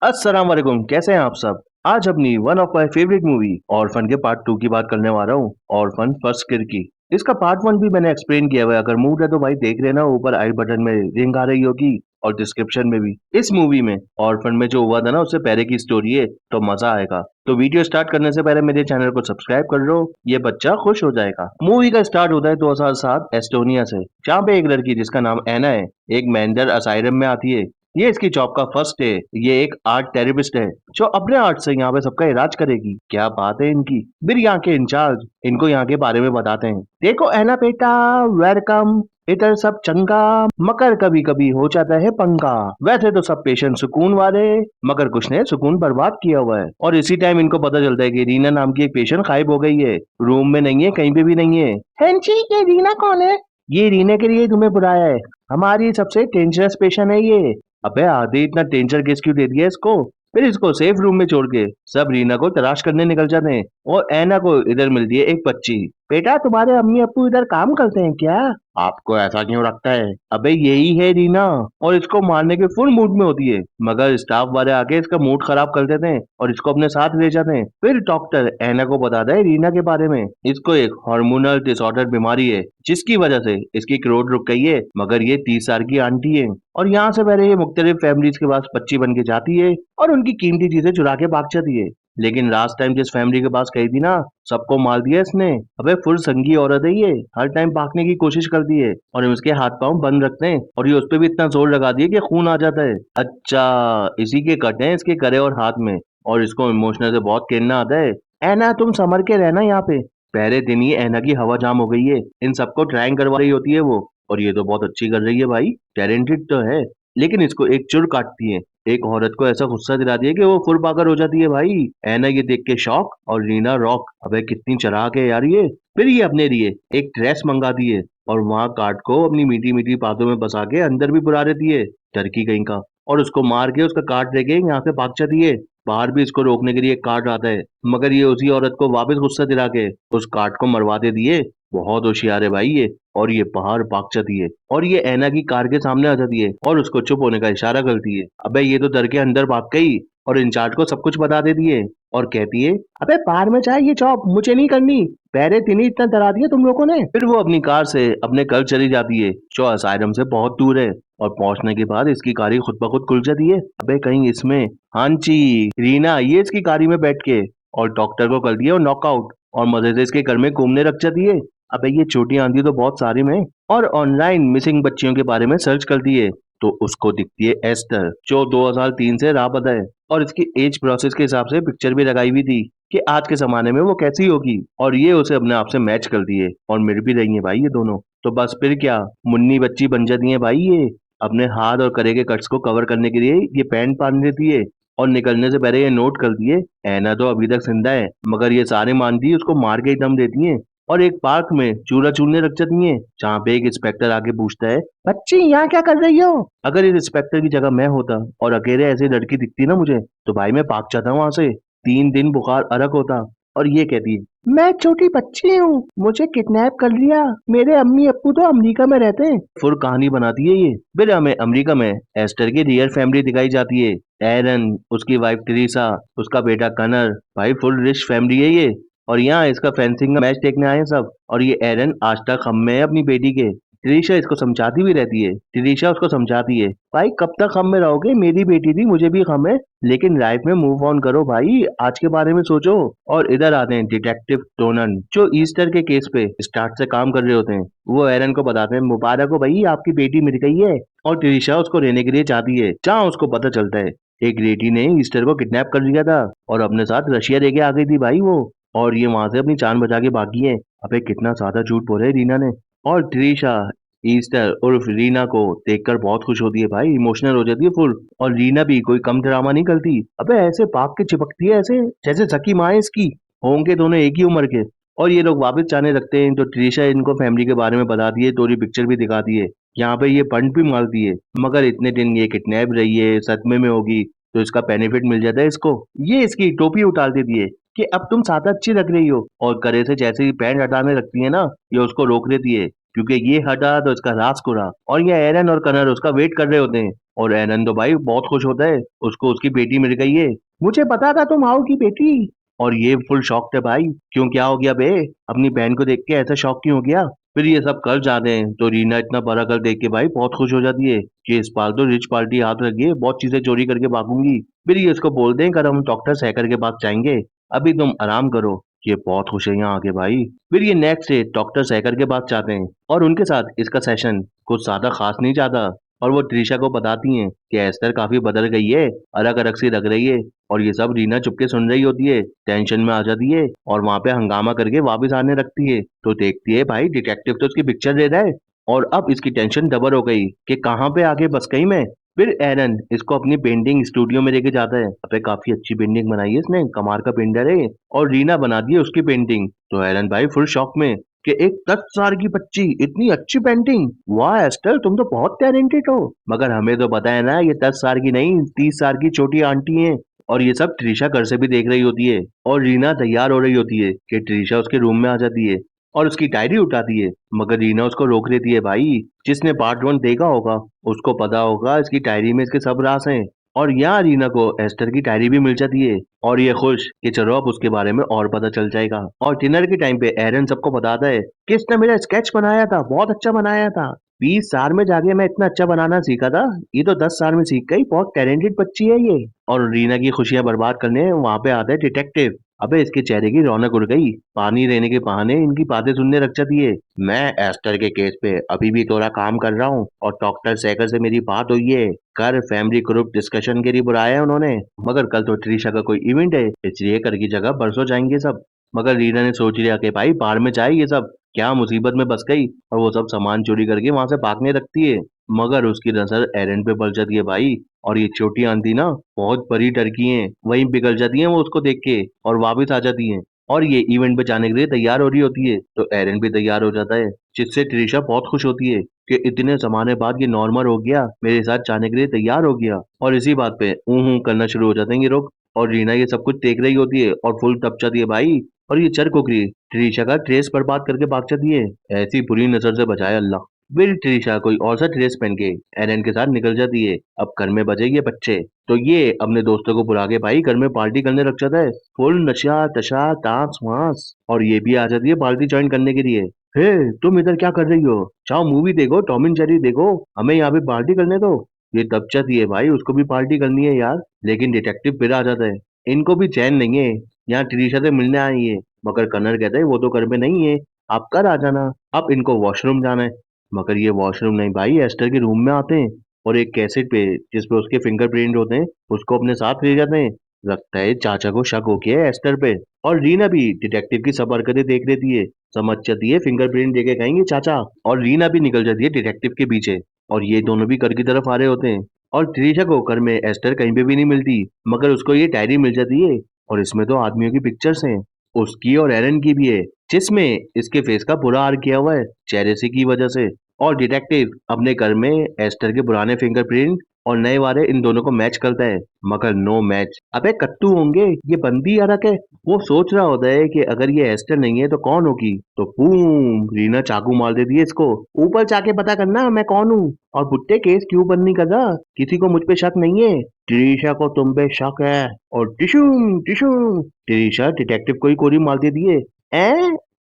अस्सलाम वालेकुम, कैसे हैं आप सब? आज अपनी one of my favourite movie orphan के पार्ट 2 की बात करने वाला हूँ। ऑर्फन फर्स्ट किल की। इसका पार्ट 1 भी मैंने एक्सप्लेन किया हुआ है। अगर मूड है तो भाई देख लेना, ऊपर आई बटन में लिंक आ रही होगी और डिस्क्रिप्शन में भी। इस मूवी में ऑर्फन में जो हुआ था ना, उससे पहले की स्टोरी है, तो मजा आएगा। तो वीडियो स्टार्ट करने से पहले मेरे चैनल को सब्सक्राइब कर लो, ये बच्चा खुश हो जाएगा। मूवी का स्टार्ट होता है 2007 एस्टोनिया से, जहाँ पे एक लड़की जिसका नाम एना है, एक मेंटल असाइलम में आती है। ये इसकी जॉब का फर्स्ट है। ये एक आर्ट थेरेपिस्ट है जो अपने आर्ट से यहाँ पे सबका इलाज करेगी। क्या बात है इनकी। फिर यहाँ के इंचार्ज इनको यहाँ के बारे में बताते हैं। देखो एना बेटा, वेलकम। इधर सब चंगा, मगर कभी कभी हो जाता है पंगा। वैसे तो सब पेशेंट सुकून वाले, मगर कुछ ने सुकून बर्बाद किया हुआ है। और इसी टाइम इनको पता चलता है कि रीना नाम की एक पेशेंट गायब हो गई है। रूम में नहीं है, कहीं पे भी नहीं है। हेंची, ये रीना कौन है? ये रीना के लिए तुम्हें बुलाया है। हमारी सबसे डेंजरस पेशेंट है ये। अबे आदि, इतना डेंजर केस क्यों दे दिया इसको? फिर इसको सेफ रूम में छोड़ के सब रीना को तलाश करने निकल जाते हैं। और ऐना को इधर मिलती है एक बच्ची। बेटा, तुम्हारे अम्मी अप्पू इधर काम करते हैं क्या? आपको ऐसा क्यों लगता है? अबे यही है रीना, और इसको मारने के फुल मूड में होती है, मगर स्टाफ वाले आके इसका मूड खराब कर देते हैं और इसको अपने साथ ले जाते हैं। फिर डॉक्टर ऐना को बताता है रीना के बारे में। इसको एक हार्मोनल डिसऑर्डर बीमारी है, जिसकी वजह से इसकी ग्रोथ रुक गई है, मगर ये 30 साल की आंटी है। और यहाँ से पहले ये मुख्तलिफ फैमिलीज के पास बच्ची बन के जाती है और उनकी कीमती चीजें चुरा के भाग जाती है। लेकिन लास्ट टाइम जिस फैमिली के पास गई थी ना, सबको मार दिया इसने। अबे फुल संगी औरत है ये, हर टाइम भागने की कोशिश करती है और हम इसके हाथ पांव बंद रखते हैं और ये उस पे भी इतना जोर लगा दिए कि खून आ जाता है। अच्छा, इसी के कट हैं इसके करे और हाथ में, और इसको इमोशनल से बहुत खेलना आता है। ऐना, तुम संभल के रहना यहाँ पे। पहले दिन ही ऐना की हवा जाम हो गई है, इन सबको ट्राइंग करवा रही होती है वो। और ये तो बहुत अच्छी कर रही है भाई, टैलेंटेड तो है। लेकिन इसको एक चुर काटती है। एक औरत को ऐसा गुस्सा दिलाती है कि वो फुल पागल हो जाती है भाई। ऐना ये देख के शॉक, और रीना रॉक। अबे कितनी चालाक है यार ये। फिर ये अपने लिए एक ड्रेस मंगाती है और वहां कार्ड को अपनी मीठी मीठी बातों में बसा के अंदर भी बुला देती है, टर्की कहीं का। और उसको मार के उसका कार्ड लेके यहाँ से भाग जाती है। बाहर भी इसको रोकने के लिए एक कार्ड आता है, मगर ये उसी औरत को वापस गुस्सा दिला के उस कार्ड को मरवा दे दिए। बहुत होशियार है भाई ये। और ये बाहर भाग जाती है और ये ऐना की कार के सामने आ जाती है और उसको चुप होने का इशारा करती है। अबे ये तो डर के अंदर भाग गई और इंचार्ज को सब कुछ बता देती है और कहती है, अबे बाहर में जाए, ये जॉब मुझे नहीं करनी। पहले दिन ही इतना डरा दिया तुम लोगों ने। फिर वो अपनी कार से अपने घर चली जाती है, जो असाइलम से बहुत दूर है। और पहुंचने के बाद इसकी गाड़ी खुद ब खुद खुल जाती है। अबे कहीं इसमें, हाँ जी, रीना ये इसकी गाड़ी में बैठ के और डॉक्टर को कर दिया नॉकआउट और मजे से इसके घर में घूमने रख जाती है। अबे ये छोटी आंधी तो बहुत सारी में। और ऑनलाइन मिसिंग बच्चियों के बारे में सर्च करती है, तो उसको दिखती है एस्टर, जो 2003 से लापता है। और इसकी एज प्रोसेस के हिसाब से पिक्चर भी लगाई हुई थी कि आज के जमाने में वो कैसी होगी, और ये उसे अपने आप से मैच करती है और मिल भी रही है भाई ये दोनों। तो बस फिर क्या, मुन्नी बच्ची बन जाती है भाई ये। अपने हाथ और करे के कट्स को कवर करने के लिए ये पैंट पहन लेती है और निकलने से पहले ये नोट कर दिए, ऐना तो अभी तक जिंदा है, मगर ये सारे मानती उसको मार के ही दम देती हैं। और एक पार्क में चूरा चूरने रख जाती हैं, जहाँ पे एक इंस्पेक्टर आके पूछता है, बच्ची यहाँ क्या कर रही हो? अगर इस इंस्पेक्टर की जगह मैं होता और अकेले ऐसी लड़की दिखती ना मुझे, तो भाई मैं भाग जाता वहां से। 3 दिन बुखार अलग होता। और ये कहती है, मैं छोटी बच्ची हूँ, मुझे किडनैप कर लिया, मेरे अम्मी अप्पू तो अमेरिका में रहते हैं। फुल कहानी बनाती है ये। फिर हमें अमेरिका में एस्टर की रियल फैमिली दिखाई जाती है। एरन, उसकी वाइफ टेरेसा, उसका बेटा कनर। भाई फुल रिच फैमिली है ये। और यहाँ इसका फेंसिंग का मैच देखने आए हैं सब। और ये एरन आज तक हम में है अपनी बेटी के। टिरिशा इसको समझाती भी रहती है। टिरिशा उसको समझाती है, भाई कब तक हम में रहोगे, मेरी बेटी थी, मुझे भी गम है, लेकिन लाइफ में मूव ऑन करो भाई, आज के बारे में सोचो। और इधर आते हैं डिटेक्टिव टोनन, जो ईस्टर के केस पे स्टार्ट से काम कर रहे होते हैं। वो एरन को बताते हैं, मुबारक हो भाई, आपकी बेटी मिल गई है। और टिरिशा उसको रहने के लिए चाहती है, जहाँ उसको पता चलता है एक लेडी ने ईस्टर को किडनैप कर लिया था और अपने साथ रशिया लेके आ गई थी भाई वो। और ये वहां से अपनी जान बचा के भागी है। अबे कितना ज्यादा झूठ बोला है रीना ने। और ट्रीशा ईस्टर उर्फ रीना को देखकर बहुत खुश होती है भाई, इमोशनल हो जाती है फुल। और रीना भी कोई कम ड्रामा नहीं करती। अबे ऐसे भाग के चिपकती है ऐसे जैसे सकी माँ है इसकी। होंगे दोनों एक ही उम्र के। और ये लोग वापस जाने लगते हैं, तो ट्रीशा इनको फैमिली के बारे में बताती है, थोड़ी पिक्चर भी दिखाती है। यहाँ पे ये फंड भी मारती है, मगर इतने दिन ये किडनैप रही है, सदमे में होगी, तो इसका बेनिफिट मिल जाता है इसको। ये इसकी टोपी उतार देती है कि अब तुम ज्यादा अच्छी लग रही हो, और गले से जैसे ही पैंट हटाने लगती है ना, ये उसको रोक देती है, क्योंकि ये हटा तो इसका राज खुला। और ये एरन और कनर उसका वेट कर रहे होते हैं और एरन तो भाई बहुत खुश होता है, उसको उसकी बेटी मिल गई है। मुझे पता था तुम आओगी बेटी। और ये फुल शॉक्ड है भाई, क्यों क्या हो गया बे? अपनी बहन को देख के ऐसा शॉक क्यों हो गया? फिर ये सब कर जाते हैं तो रीना इतना बड़ा घर देख के भाई बहुत खुश हो जाती है कि इस बार तो रिच पार्टी हाथ रखिए, बहुत चीजें चोरी करके भागूंगी। फिर ये उसको बोलते हैं कर हम डॉक्टर सहकर के पास जाएंगे, अभी तुम आराम करो। ये बहुत खुश है यहाँ आके भाई। फिर ये नेक्स्ट डे डॉक्टर सहकर के पास जाते हैं और उनके साथ इसका सेशन कुछ ज्यादा खास नहीं जाता। और वो त्रिशा को बताती हैं कि एस्टर काफी बदल गई है, अलग अलग सी लग रही है। और ये सब रीना चुपके सुन रही होती है, टेंशन में आ जाती है और वहां पे हंगामा करके वापस आने लगती है। तो देखती है भाई डिटेक्टिव तो उसकी पिक्चर ले रहा है और अब इसकी टेंशन डबल हो गई कि कहाँ पे आके बस गई मैं। फिर एरन इसको अपनी पेंटिंग स्टूडियो में लेके जाता है। अबे काफी अच्छी पेंटिंग बनाई है इसने, कमाल का पेंटर है। और रीना बना दी है उसकी पेंटिंग। तो एरन भाई फुल शॉक में कि एक 10 साल की बच्ची इतनी अच्छी पेंटिंग, वाह एस्टर तुम तो बहुत टैलेंटेड हो। मगर हमें तो पता है ना ये 10 साल की नहीं 30 साल की छोटी आंटी है। और ये सब त्रिशा घर से भी देख रही होती है और रीना तैयार हो रही होती है कि त्रिशा उसके रूम में आ जाती है और उसकी डायरी उठाती है। मगर रीना उसको रोक देती है भाई। जिसने पार्ट 1 देखा होगा उसको पता होगा इसकी डायरी में इसके सब राज हैं। और यहाँ रीना को एस्टर की डायरी भी मिल जाती है और ये खुश कि चलो अब उसके बारे में और पता चल जाएगा। और डिनर के टाइम पे एरन सबको बताता है कि इसने मेरा स्केच बनाया था, बहुत अच्छा बनाया था। 20 साल में जाके मैं इतना अच्छा बनाना सीखा था, ये तो 10 साल में सीख गई, बहुत टैलेंटेड बच्ची है ये। और रीना की खुशियां बर्बाद करने वहां पे आता है डिटेक्टिव। अबे इसके चेहरे की रौनक उड़ गई, पानी लेने के बहाने इनकी बातें सुनने लग जाती है। मैं एस्टर के केस पे अभी भी थोड़ा काम कर रहा हूँ और डॉक्टर सेकर से मेरी बात हुई है, कर फैमिली ग्रुप डिस्कशन के लिए बुलाया है उन्होंने। मगर कल तो ट्रीशा का कोई इवेंट है, इसलिए कर की जगह परसों जाएंगे सब। मगर रीना ने सोच लिया कि भाई बाहर में जाए ये सब, क्या मुसीबत में बस गई और वो सब सामान चोरी करके वहां से भागने लगती है। मगर उसकी नजर एरन पे पड़ जाती है भाई। और ये छोटी आंटी ना बहुत बड़ी टर्की है, वहीं पिघल जाती है वो उसको देख के और वापस आ जाती है। और ये इवेंट पे जाने के लिए तैयार हो रही होती है तो एरन भी तैयार हो जाता है, जिससे त्रिशा बहुत खुश होती है कि इतने जमाने बाद ये नॉर्मल हो गया, मेरे साथ जाने के लिए तैयार हो गया। और इसी बात पे करना शुरू हो जाते हैं ये लोग। और रीना ये सब कुछ देख रही होती है और फुल तप जाती है भाई। और ये चर कुकरी त्रिशा का ड्रेस बर्बाद करके भाग जाती है, ऐसी बुरी नजर से बचाए अल्लाह। फिर त्रिशा कोई और सा ड्रेस पहन के एरन के साथ निकल जाती है। अब घर में बजे ये बच्चे, तो ये अपने दोस्तों को बुला के भाई घर में पार्टी करने लग जाता है, फुल नशा तशा टांस वांस। और ये भी आ जाती है पार्टी ज्वाइन करने के लिए। हे तुम इधर क्या कर रही हो, जाओ मूवी देखो, टॉम एंड जेरी देखो, हमें यहाँ पे पार्टी करने दो। ये तब चाहती है भाई, उसको भी पार्टी करनी है यार। लेकिन डिटेक्टिव फिर आ जाता है, इनको भी चैन नहीं है, यहाँ त्रिशा से मिलने आई है। मगर कन्नर कहता है वो तो घर में नहीं है, आप कल आ जाना, अब इनको वॉशरूम जाना है। मगर ये वॉशरूम नहीं भाई, एस्टर के रूम में आते हैं और एक कैसेट पे जिसपे उसके फिंगरप्रिंट होते हैं उसको अपने साथ ले जाते हैं। लगता है चाचा को शक हो गया है एस्टर पे। और रीना भी डिटेक्टिव की सब हरकतें देख लेती है, समझ जाती है फिंगरप्रिंट देके कहेंगे चाचा। और रीना भी निकल जाती है डिटेक्टिव के पीछे और ये दोनों भी घर की तरफ आ रहे होते हैं। और त्रिशा को घर में एस्टर कहीं पे भी नहीं मिलती, मगर उसको ये डायरी मिल जाती है और इसमें तो आदमियों की पिक्चर्स हैं, उसकी और एरन की भी है, जिसमें इसके फेस का बुरा हाल किया हुआ है चेहरे की वजह से। और डिटेक्टिव अपने घर में एस्टर के पुराने फिंगरप्रिंट और नए वाले इन दोनों को मैच करता है, मगर नो मैच। अबे कत्तू होंगे, ये बंदी अरक है। वो सोच रहा होता है कि अगर ये एस्टर नहीं है तो कौन होगी, तो बूम रीना चाकू मार देती है इसको। ऊपर जाके पता करना मैं कौन हूँ। और बुट्टे केस क्यों बंद नहीं कर रहा, किसी को मुझ पे शक नहीं है, त्रिशा को तुम पे शक है। और टिशुम टिशुम त्रिशा डिटेक्टिव को ही गोली मार देती है।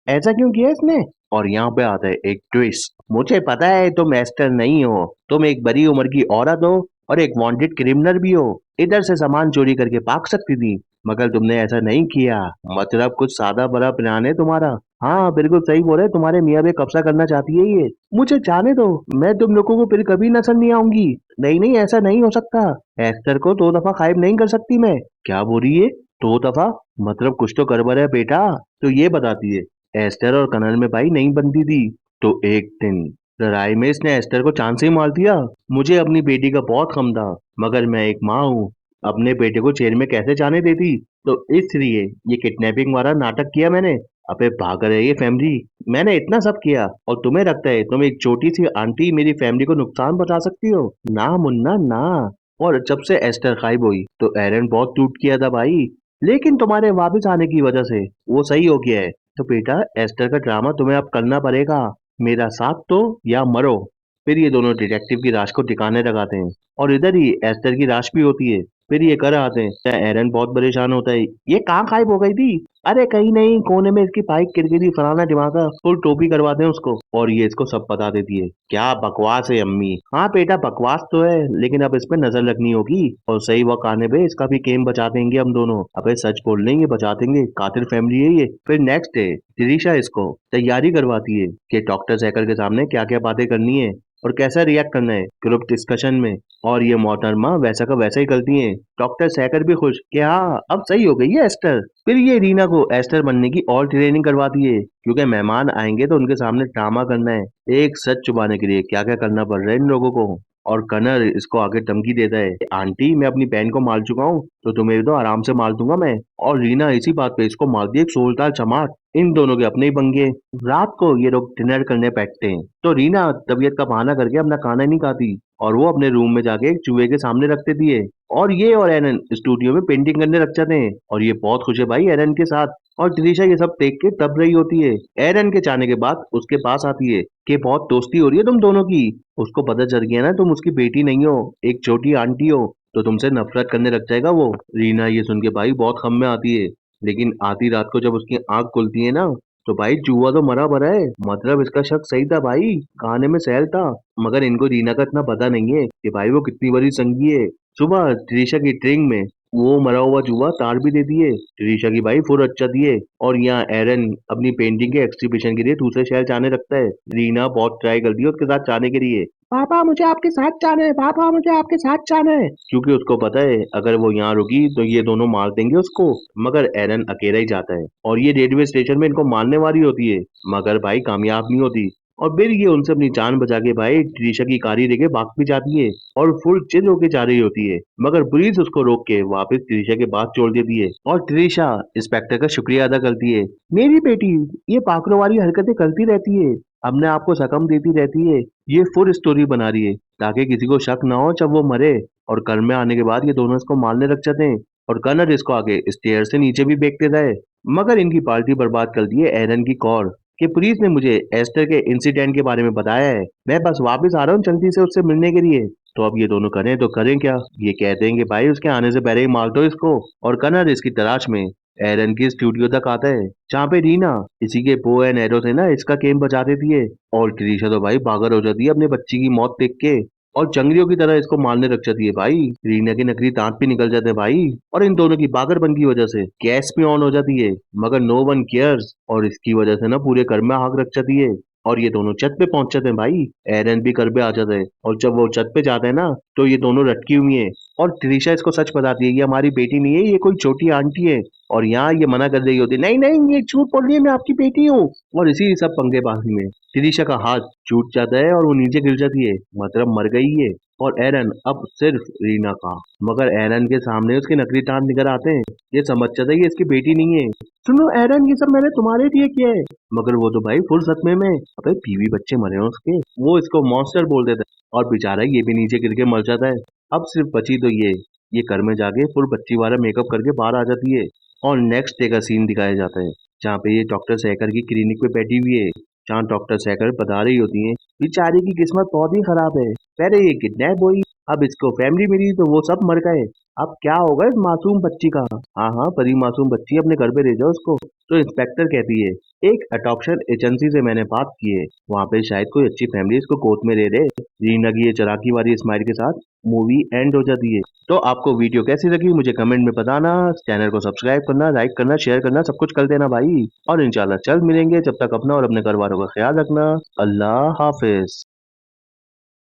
ऐसा क्यों किया इसने? और यहाँ पे आता है एक ट्विस्ट, मुझे पता है तुम एस्टर नहीं हो, तुम एक बड़ी उम्र की औरत हो और एक वांटेड क्रिमिनल भी हो, इधर से सामान चोरी करके भाग सकती थी, मगर तुमने ऐसा नहीं किया। मतलब कुछ सादा बड़ा प्लान है तुम्हारा। हाँ बिल्कुल सही बोले, तुम्हारे मियाँ पे कब्जा करना चाहती है ये। मुझे जाने दो, मैं तुम लोगों को फिर कभी नजर नहीं आऊंगी। नहीं नहीं ऐसा नहीं हो सकता, एस्टर को 2 दफा गायब नहीं कर सकती मैं। क्या बोल रही है 2 दफा? मतलब कुछ तो गड़बड़ है बेटा। तो ये बताती है एस्टर और कनर में भाई नहीं बनती थी, तो एक दिन लड़ाई में इसने एस्टर को चांद से ही मार दिया। मुझे अपनी बेटी का बहुत गम था, मगर मैं एक माँ हूँ, अपने बेटे को जेल में कैसे जाने देती, तो इसलिए ये किडनैपिंग वाला नाटक किया मैंने। अबे भाग रही है फैमिली, मैंने इतना सब किया और तुम्हें लगता है तुम एक छोटी सी आंटी मेरी फैमिली को नुकसान पहुंचा सकती हो? ना मुन्ना ना। और जब से एस्टर गायब हुई तो एरन बहुत टूट किया था भाई, लेकिन तुम्हारे वापस आने की वजह से वो सही हो गया है। तो बेटा एस्टर का ड्रामा तुम्हें अब करना पड़ेगा, मेरा साथ दो या मरो। फिर ये दोनों डिटेक्टिव की लाश को ठिकाने लगाते हैं और इधर ही एस्टर की लाश भी होती है। फिर ये कर आते हैं, क्या एरन बहुत परेशान होता है, ये कहाँ गायब हो गई थी? अरे कहीं नहीं, कोने में इसकी बाइक गिर गई थी, फलाना ढिमाका, फुल टोपी करवाते हैं उसको और ये इसको सब बता देती है। क्या बकवास है अम्मी। हाँ बेटा बकवास तो है, लेकिन अब इस पे नजर रखनी होगी और सही वक्त आने पे इसका भी केम बचा देंगे हम दोनों। अबे सच बोल लेंगे, बचा देंगे, कातिल फैमिली है ये। फिर नेक्स्ट डे तिरिशा इसको तैयारी करवाती है कि डॉक्टर जैकर के सामने क्या क्या बातें करनी है और कैसा रिएक्ट करना है ग्रुप डिस्कशन में। और ये मोहतरमा वैसा का वैसा ही करती है। डॉक्टर सहकर भी खुश कि हाँ अब सही हो गई है एस्टर। फिर ये रीना को एस्टर बनने की और ट्रेनिंग करवाती है, क्योंकि मेहमान आएंगे तो उनके सामने ड्रामा करना है। एक सच छुपाने के लिए क्या क्या करना पड़ रहा है इन लोगों को। और कनर इसको आगे धमकी देता है, आंटी मैं अपनी बहन को मार चुका हूँ तो तुम्हें भी तो आराम से मार दूंगा मैं। और रीना इसी बात पे इसको मार दी एक जोरदार चमाट। इन दोनों के अपने ही पंगे। रात को ये लोग डिनर करने बैठते हैं तो रीना तबीयत का बहाना करके अपना खाना नहीं खाती और वो अपने रूम में जाके एक चूहे के सामने रख देती है। और ये और एरन स्टूडियो में पेंटिंग करने लग जाते हैं और ये बहुत खुश है भाई एरन के साथ। और त्रिशा ये सब देख के तब रही होती है। एरन के जाने के बाद उसके पास आती है कि बहुत दोस्ती हो रही है तुम दोनों की। उसको पता चल गया ना तुम उसकी बेटी नहीं हो, एक छोटी आंटी हो, तो तुमसे नफरत करने लग जाएगा वो। रीना ये सुन के भाई बहुत गम में आती है, लेकिन आधी रात को जब उसकी आंख खुलती है ना तो भाई चूहा तो मरा भरा है। मतलब इसका शक सही था भाई, खाने में सहल था। मगर इनको रीना का इतना पता नहीं है कि भाई वो कितनी बड़ी संगी है। सुबह त्रिशा की ट्रेनिंग में वो मरा हुआ चूहा तार भी दे दिए। त्रिशा की भाई फुर अच्छा दिए और यहाँ एरन अपनी पेंटिंग के एक्सिबिशन के लिए दूसरे शहर जाने लगता है। रीना बहुत ट्राई करती है उसके साथ जाने के लिए, पापा मुझे आपके साथ जाना है, पापा मुझे आपके साथ जाना है, क्योंकि उसको पता है अगर वो यहाँ रुकी तो ये दोनों मार देंगे उसको। मगर एरन अकेला ही जाता है और ये रेलवे स्टेशन में इनको मारने वाली होती है, मगर भाई कामयाब नहीं होती। और फिर ये उनसे अपनी जान बचा के भाई त्रिशा की गाड़ी लेके भाग भी जाती है और फुल चिल होके जा रही होती है। मगर पुलिस उसको रोक के वापस त्रिशा के पास छोड़ देती है और त्रिशा इंस्पेक्टर का शुक्रिया अदा करती है। मेरी बेटी ये पाखरों वाली हरकतें करती रहती है, अपने आप को सकम देती रहती है, ये फुल स्टोरी बना रही है ताकि किसी को शक ना हो जब वो मरे। और घर में आने के बाद ये दोनों इसको मारने लग जाते हैं और कनर इसको आगे स्टेयर से नीचे भी फेंक देता है। मगर इनकी पार्टी बर्बाद कर दी है एरन की कॉर कि पुलिस ने मुझे एस्टर के इंसिडेंट के बारे में बताया है, मैं बस वापस आ रहा हूँ जल्दी से उससे मिलने के लिए। तो अब ये दोनों करें तो करें क्या, ये कहते हैं कि भाई उसके आने से पहले ही मार दो इसको। और कनर इसकी तलाश में एरन की स्टूडियो तक आता है जहाँ पे रीना इसी के बो एंड एरो से ना इसका गेम बजा देती है। और त्रिशा तो भाई पागल हो जाती है अपने बच्ची की मौत देख के और जंगलियों की तरह इसको मारने लग जाती है भाई। रीना के नकली दांत भी निकल जाते हैं भाई और इन दोनों की पागलपन की वजह से गैस भी ऑन हो जाती है। मगर नो वन केयर्स और इसकी वजह से ना पूरे घर में आग लग जाती है और ये दोनों छत पे पहुंच जाते हैं भाई। एरन भी घर पे आ जाता है और जब वो छत पे जाते हैं ना तो ये दोनों लटकी हुई है और त्रिशा इसको सच बताती है ये हमारी बेटी नहीं है, ये कोई छोटी आंटी है। और यहाँ ये मना कर रही होती है, नहीं नहीं ये झूठ बोल रही है, मैं आपकी बेटी हूँ। और इसी सब पंगेबाजी में त्रिशा का हाथ छूट जाता है और वो नीचे गिर जाती है, मतलब मर गई है। और एरन अब सिर्फ रीना का। मगर एरन के सामने उसके नकली दांत निकल आते हैं, ये समझ जाता है ये इसकी बेटी नहीं है। सुनो एरन ये सब मैंने तुम्हारे लिए किया है। मगर वो तो भाई फुल सदमे में, अबे बीवी बच्चे मरे हैं उसके, वो इसको मॉन्स्टर बोल देता है और बेचारा ये भी नीचे गिर के मर जाता है। अब सिर्फ बची तो ये घर में जाके फुल बच्ची वाला मेकअप करके बाहर आ जाती है। और नेक्स्ट डे का सीन दिखाया जाता है जहाँ पे ये डॉक्टर सहकर की क्लिनिक पे बैठी हुई है, जहाँ डॉक्टर सहकर बता रही होती है बेचारी की किस्मत बहुत ही खराब है, पहले ये किडनैप हुई, अब इसको फैमिली मिली तो वो सब मर गए, अब क्या होगा इस मासूम बच्ची का। हाँ हाँ परी मासूम बच्ची अपने घर पे ले जाओ उसको। तो इंस्पेक्टर कहती है एक अडॉप्शन एजेंसी से मैंने बात की है, वहाँ पे शायद कोई अच्छी फैमिली इसको गोद में ले ले। रीना की ये चलाकी वाली स्माइल के साथ मूवी एंड हो जाती है। तो आपको वीडियो कैसी लगी मुझे कमेंट में बताना, चैनल को सब्सक्राइब करना, लाइक करना, शेयर करना, सब कुछ कर देना भाई। और इंशाल्लाह जल्द मिलेंगे, जब तक अपना और अपने घर वालों का ख्याल रखना। अल्लाह हाफिज।